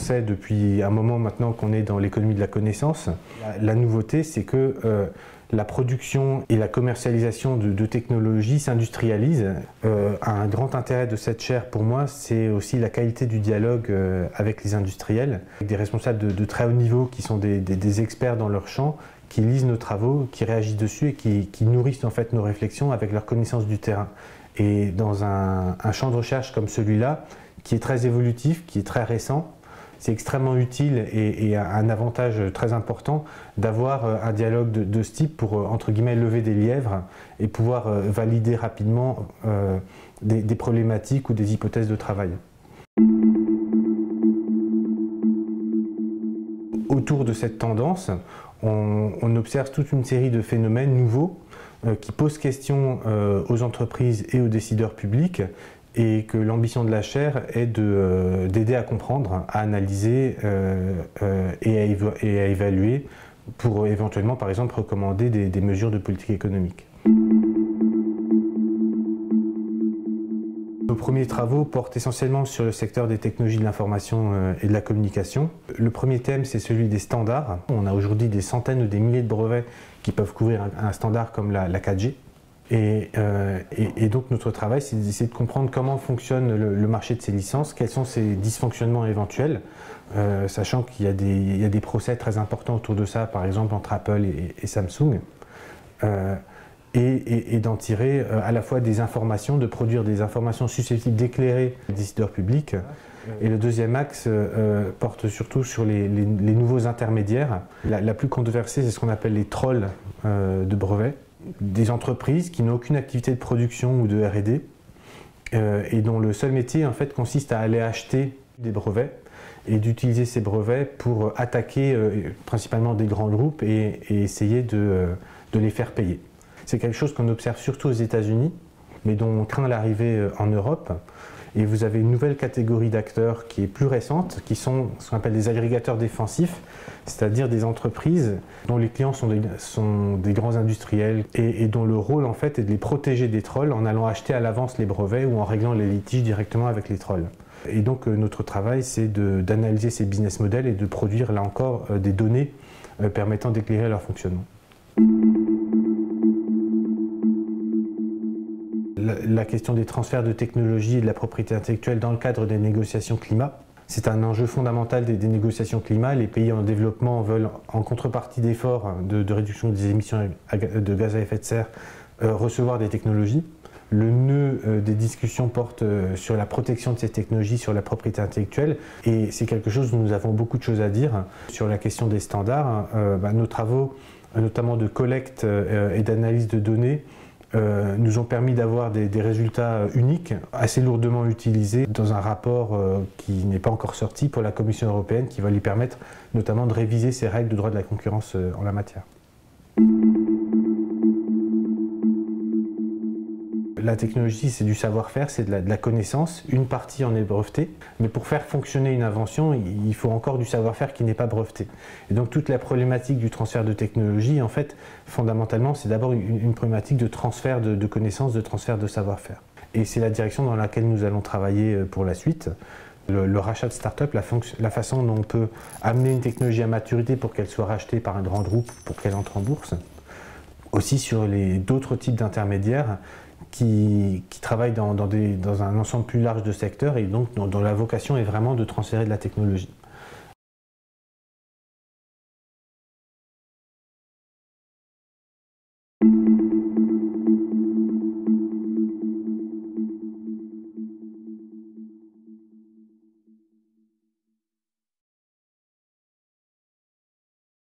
sait depuis un moment maintenant qu'on est dans l'économie de la connaissance. La nouveauté, c'est que la production et la commercialisation de technologies s'industrialisent. Un grand intérêt de cette chaire pour moi, c'est aussi la qualité du dialogue avec les industriels, avec des responsables de très haut niveau qui sont des experts dans leur champ, qui lisent nos travaux, qui réagissent dessus et qui nourrissent en fait nos réflexions avec leur connaissance du terrain. Et dans un champ de recherche comme celui-là, qui est très évolutif, qui est très récent, c'est extrêmement utile et un avantage très important d'avoir un dialogue de ce type pour, entre guillemets, lever des lièvres et pouvoir valider rapidement des problématiques ou des hypothèses de travail. Autour de cette tendance, on observe toute une série de phénomènes nouveaux qui posent question aux entreprises et aux décideurs publics, et que l'ambition de la chaire est d'aider à comprendre, à analyser et à évaluer pour éventuellement, par exemple, recommander des mesures de politique économique. Nos premiers travaux portent essentiellement sur le secteur des technologies de l'information et de la communication. Le premier thème, c'est celui des standards. On a aujourd'hui des centaines ou des milliers de brevets qui peuvent couvrir un standard comme la 4G. Et donc notre travail, c'est d'essayer de comprendre comment fonctionne le marché de ces licences, quels sont ces dysfonctionnements éventuels, sachant qu'il y a des procès très importants autour de ça, par exemple entre Apple et Samsung, et d'en tirer à la fois des informations, de produire des informations susceptibles d'éclairer les décideurs publics. Et le deuxième axe porte surtout sur les nouveaux intermédiaires. La plus controversée, c'est ce qu'on appelle les trolls de brevets. Des entreprises qui n'ont aucune activité de production ou de R&D et dont le seul métier en fait consiste à aller acheter des brevets et d'utiliser ces brevets pour attaquer principalement des grands groupes et essayer de les faire payer. C'est quelque chose qu'on observe surtout aux États-Unis, mais dont on craint l'arrivée en Europe. Et vous avez une nouvelle catégorie d'acteurs qui est plus récente, qui sont ce qu'on appelle des agrégateurs défensifs, c'est-à-dire des entreprises dont les clients sont des grands industriels et dont le rôle en fait est de les protéger des trolls en allant acheter à l'avance les brevets ou en réglant les litiges directement avec les trolls. Et donc notre travail, c'est d'analyser ces business models et de produire là encore des données permettant d'éclairer leur fonctionnement. La question des transferts de technologie et de la propriété intellectuelle dans le cadre des négociations climat, c'est un enjeu fondamental des négociations climat. Les pays en développement veulent, en contrepartie d'efforts de réduction des émissions de gaz à effet de serre, recevoir des technologies. Le nœud des discussions porte sur la protection de ces technologies, sur la propriété intellectuelle, et c'est quelque chose dont nous avons beaucoup de choses à dire. Sur la question des standards, nos travaux, notamment de collecte et d'analyse de données, nous ont permis d'avoir des résultats uniques, assez lourdement utilisés dans un rapport qui n'est pas encore sorti pour la Commission européenne, qui va lui permettre notamment de réviser ses règles de droit de la concurrence en la matière. La technologie, c'est du savoir-faire, c'est de la connaissance. Une partie en est brevetée, mais pour faire fonctionner une invention, il faut encore du savoir-faire qui n'est pas breveté. Et donc toute la problématique du transfert de technologie, en fait, fondamentalement, c'est d'abord une problématique de transfert de connaissances, de transfert de savoir-faire. Et c'est la direction dans laquelle nous allons travailler pour la suite. Le rachat de start-up, la façon dont on peut amener une technologie à maturité pour qu'elle soit rachetée par un grand groupe, pour qu'elle entre en bourse. Aussi sur d'autres types d'intermédiaires qui travaillent dans un ensemble plus large de secteurs et donc dont la vocation est vraiment de transférer de la technologie.